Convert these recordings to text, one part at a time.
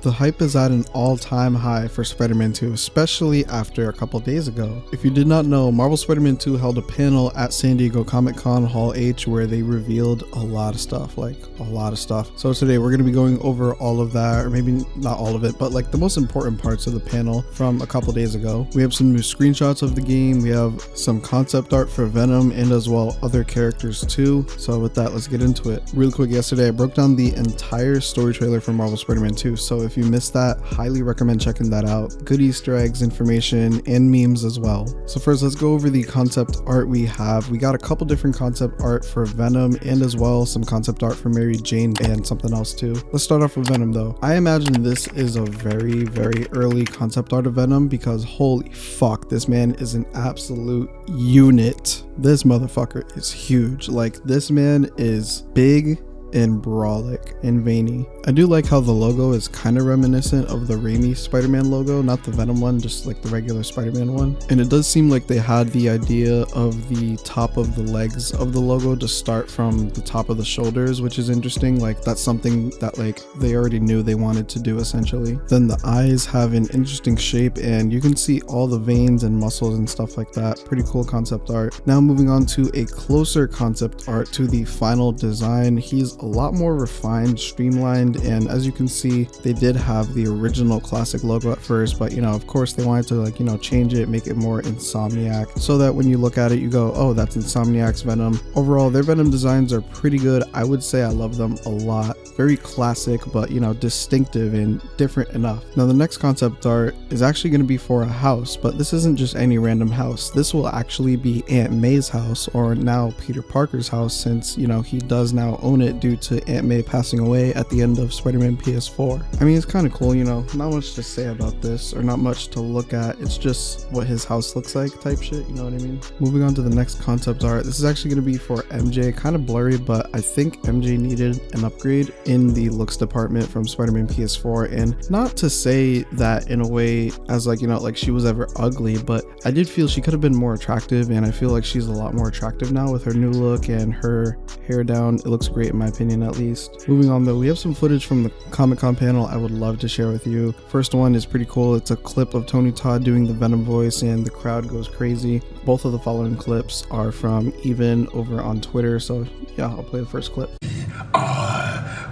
The hype is at an all-time high for Spider-Man 2, especially after a couple days ago. If you did not know, Marvel Spider-Man 2 held a panel at San Diego Comic-Con Hall H where they revealed a lot of stuff, So today we're going to be going over all of that, or maybe not all of it, but like the most important parts of the panel from a couple days ago. We have some new screenshots of the game, we have some concept art for Venom, and as well other characters too. So with that, let's get into it. Real quick, yesterday I broke down the entire story trailer for Marvel Spider-Man 2, so if you missed that, highly recommend checking that out. Good Easter eggs, information, and memes as well. So first, let's go over the concept art we have. We got a couple different concept art for Venom and as well some concept art for Mary Jane and something else too. Let's start off with Venom though. I imagine this is a very early concept art of Venom because holy fuck, this man is an absolute unit. This motherfucker is huge. Like, this man is big and brolic and veiny. I do like how the logo is kind of reminiscent of the Raimi Spider-Man logo, not the Venom one, just like the regular Spider-Man one. And it does seem like they had the idea of the top of the legs of the logo to start from the top of the shoulders, which is interesting. Like, that's something that like they already knew they wanted to do essentially. Then the eyes have an interesting shape and you can see all the veins and muscles and stuff like that. Pretty cool concept art. Now moving on to a closer concept art to the final design. He's a lot more refined, streamlined, and as you can see, they did have the original classic logo at first, but you know, of course they wanted to like, you know, change it, make it more Insomniac, so that when you look at it you go, oh, that's Insomniac's Venom. Overall, their Venom designs are pretty good. I would say I love them a lot. Very classic, but you know, distinctive and different enough. Now the next concept art is actually going to be for a house, but this isn't just any random house. This will actually be Aunt May's house, or now Peter Parker's house, since you know he does now own it due to Aunt May passing away at the end of Spider-Man PS4. I mean, it's kind of cool, you know, not much to say about this, or not much to look at. It's just what his house looks like type shit, you know what I mean? Moving on to the next concept art. This is actually going to be for MJ. Kind of blurry, but I think MJ needed an upgrade in the looks department from Spider-Man PS4, and not to say that in a way as like, you know, like she was ever ugly, but I did feel she could have been more attractive, and I feel like she's a lot more attractive now with her new look and her hair down. It looks great in my opinion, at least. Moving on though, we have some footage from the Comic-Con panel I would love to share with you. First one is pretty cool. It's a clip of Tony Todd doing the Venom voice and the crowd goes crazy. Both of the following clips are from Even over on Twitter, so yeah, I'll play the first clip.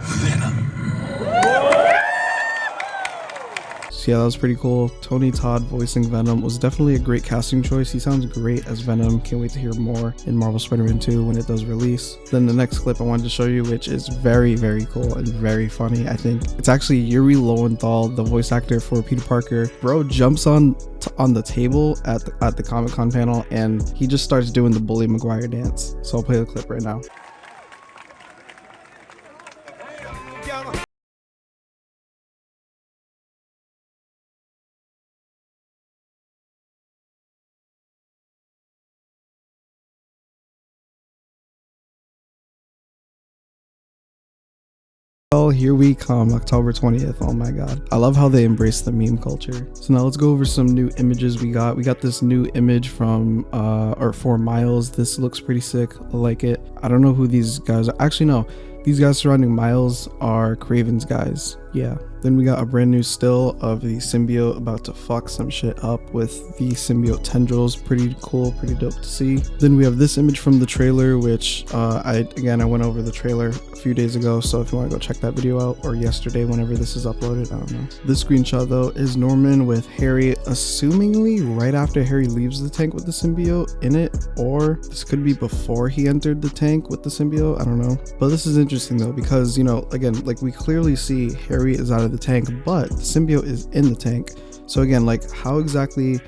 Venom. So yeah, that was pretty cool. Tony Todd voicing Venom was definitely a great casting choice. He sounds great as Venom. Can't wait to hear more in Marvel Spider-Man 2 when it does release. Then the next clip I wanted to show you, which is very cool and very funny. I think it's actually Yuri Lowenthal, the voice actor for Peter Parker. Bro jumps on the table at the Comic-Con panel and he just starts doing the Bully Maguire dance. So I'll play the clip right now. Well, here we come, October 20th. Oh my god, I love how they embrace the meme culture. So now let's go over some new images we got. We got this new image from or for Miles. This looks pretty sick. I like it. I don't know who these guys are. Actually no, these guys surrounding Miles are Craven's guys. Yeah. Then we got a brand new still of the symbiote about to fuck some shit up with the symbiote tendrils. Pretty cool, pretty dope to see. Then we have this image from the trailer, which I went over the trailer a few days ago, so if you want to go check that video out, or yesterday whenever this is uploaded, I don't know. This screenshot though is Norman with Harry, assumingly right after Harry leaves the tank with the symbiote in it, or this could be before he entered the tank with the symbiote, I don't know. But this is interesting though, because you know, again, like we clearly see Harry is out of the tank, but the symbiote is in the tank. So again, like how exactly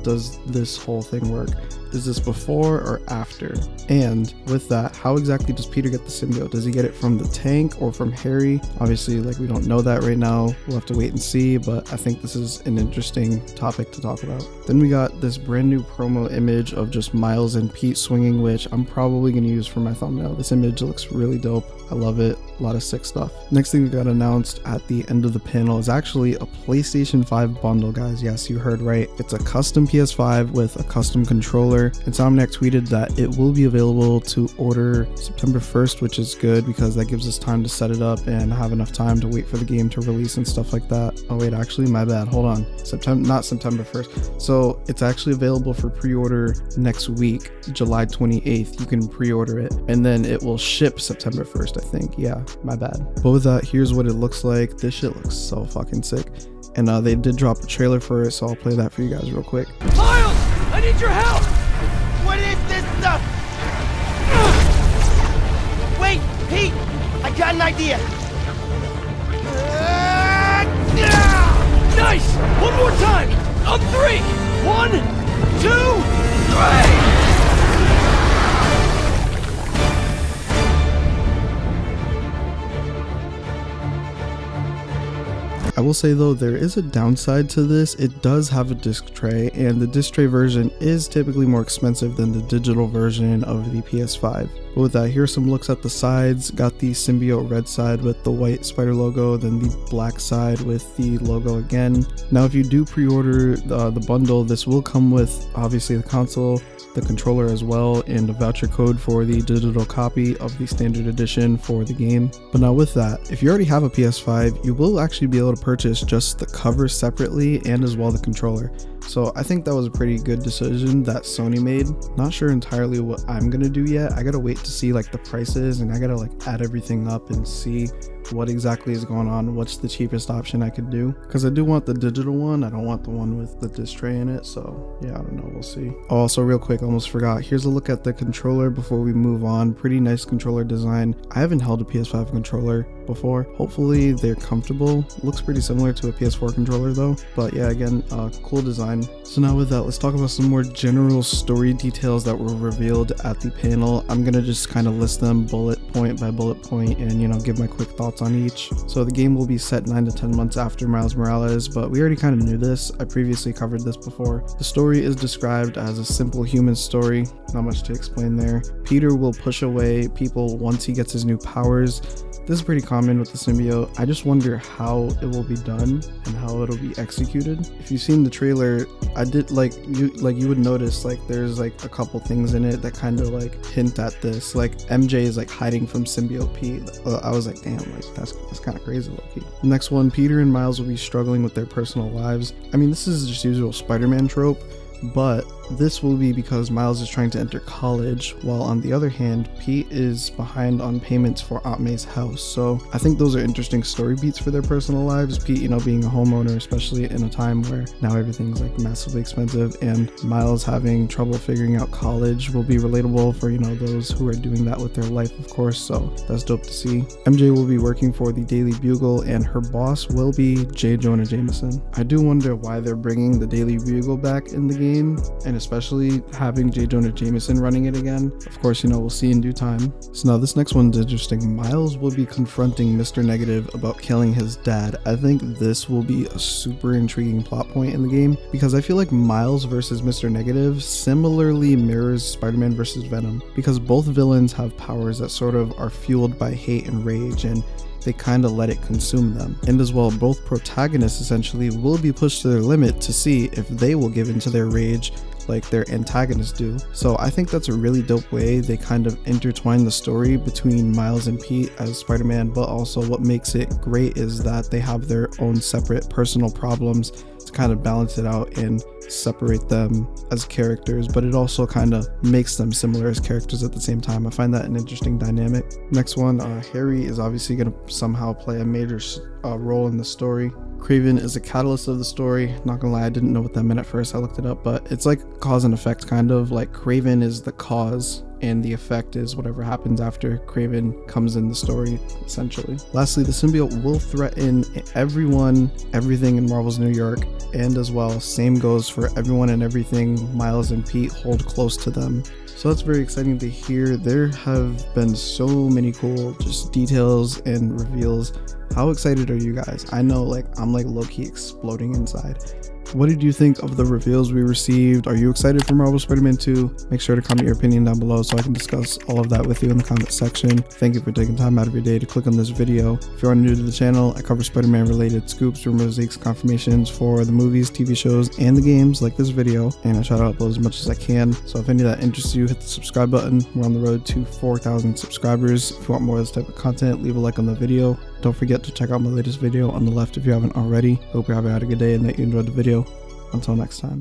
does this whole thing work? Is this before or after? And with that, how exactly does Peter get the symbiote? Does he get it from the tank or from Harry? Obviously, like we don't know that right now. We'll have to wait and see, but I think this is an interesting topic to talk about. Then we got this brand new promo image of just Miles and Pete swinging, which I'm probably going to use for my thumbnail. This image looks really dope. I love it. A lot of sick stuff. Next thing that got announced at the end of the panel is actually a PlayStation 5 bundle, guys. Yes, you heard right. It's a custom custom PS5 with a custom controller. Insomniac tweeted that it will be available to order September 1st, which is good because that gives us time to set it up and have enough time to wait for the game to release and stuff like that. Oh wait, actually my bad, hold on. Not September 1st. So it's actually available for pre-order next week, July 28th. You can pre-order it and then it will ship September 1st, I think. Yeah, my bad. But with that, here's what it looks like. This shit looks so fucking sick. And they did drop a trailer for it, so I'll play that for you guys real quick. Miles, I need your help! What is this stuff? Wait, Pete! I got an idea! Nice! One more time! On 3! 1, 2, 3! I will say though, there is a downside to this. It does have a disc tray, and the disc tray version is typically more expensive than the digital version of the PS5. But with that, here's some looks at the sides. Got the symbiote red side with the white spider logo, then the black side with the logo again. Now if you do pre-order the bundle, this will come with obviously the console, the controller as well, and a voucher code for the digital copy of the standard edition for the game. But now with that, if you already have a PS5, you will actually be able to purchase just the cover separately and as well the controller. So I think that was a pretty good decision that Sony made. Not sure entirely what I'm gonna do yet. I gotta wait to see like the prices, and I gotta like add everything up and see what exactly is going on, what's the cheapest option I could do, because I do want the digital one. I don't want the one with the disc tray in it. So yeah, I don't know, we'll see. Oh, also real quick, almost forgot, here's a look at the controller before we move on. Pretty nice controller design. I haven't held a PS5 controller before. Hopefully they're comfortable. Looks pretty similar to a PS4 controller though, but yeah, again, cool design. So now with that, let's talk about some more general story details that were revealed at the panel. I'm gonna just kind of list them bullet point by bullet point and, you know, give my quick thoughts on each. So the game will be set 9 to 10 months after Miles Morales, but we already kind of knew this. I previously covered this before. The story is described as a simple human story. Not much to explain there. Peter will push away people once he gets his new powers. This is pretty common with the symbiote. I just wonder how it will be done and how it'll be executed. If you've seen the trailer, I did you would notice like there's like a couple things in it that kind of like hint at this. Like MJ is like hiding from symbiote Pete. I was like, damn, like that's kind of crazy low-key. Next one, Peter and Miles will be struggling with their personal lives. I mean, this is just usual Spider-Man trope, but this will be because Miles is trying to enter college, while on the other hand, Pete is behind on payments for Aunt May's house. So I think those are interesting story beats for their personal lives. Pete, you know, being a homeowner, especially in a time where now everything's like massively expensive, and Miles having trouble figuring out college will be relatable for, you know, those who are doing that with their life, of course. So that's dope to see. MJ will be working for the Daily Bugle, and her boss will be J. Jonah Jameson. I do wonder why they're bringing the Daily Bugle back in the game, and especially having J. Jonah Jameson running it again. Of course, you know, we'll see in due time. So now this next one's interesting. Miles will be confronting Mr. Negative about killing his dad. I think this will be a super intriguing plot point in the game, because I feel like Miles versus Mr. Negative similarly mirrors Spider-Man versus Venom, because both villains have powers that sort of are fueled by hate and rage, and they kind of let it consume them. And as well, both protagonists essentially will be pushed to their limit to see if they will give into their rage like their antagonists do. So I think that's a really dope way they kind of intertwine the story between Miles and Pete as Spider-Man, but also what makes it great is that they have their own separate personal problems to kind of balance it out and separate them as characters, but it also kind of makes them similar as characters at the same time. I find that an interesting dynamic. Next one, Harry is obviously going to somehow play a major role in the story. Craven is a catalyst of the story. Not gonna lie, I didn't know what that meant at first. I looked it up, but it's like cause and effect, kind of like Craven is the cause and the effect is whatever happens after Craven comes in the story, essentially. Lastly, the symbiote will threaten everyone, everything in Marvel's New York, and as well, same goes for everyone and everything Miles and Pete hold close to them. So that's very exciting to hear. There have been so many cool just details and reveals. How excited are you guys? I know, like, I'm like low-key exploding inside. What did you think of the reveals we received? Are you excited for Marvel Spider-Man 2? Make sure to comment your opinion down below so I can discuss all of that with you in the comment section. Thank you for taking time out of your day to click on this video. If you are new to the channel, I cover Spider-Man related scoops, rumors, leaks, confirmations for the movies, TV shows, and the games like this video, and I try to upload as much as I can. So if any of that interests you, hit the subscribe button. We're on the road to 4,000 subscribers. If you want more of this type of content, leave a like on the video. Don't forget to check out my latest video on the left if you haven't already. Hope you're having a good day and that you enjoyed the video. Until next time.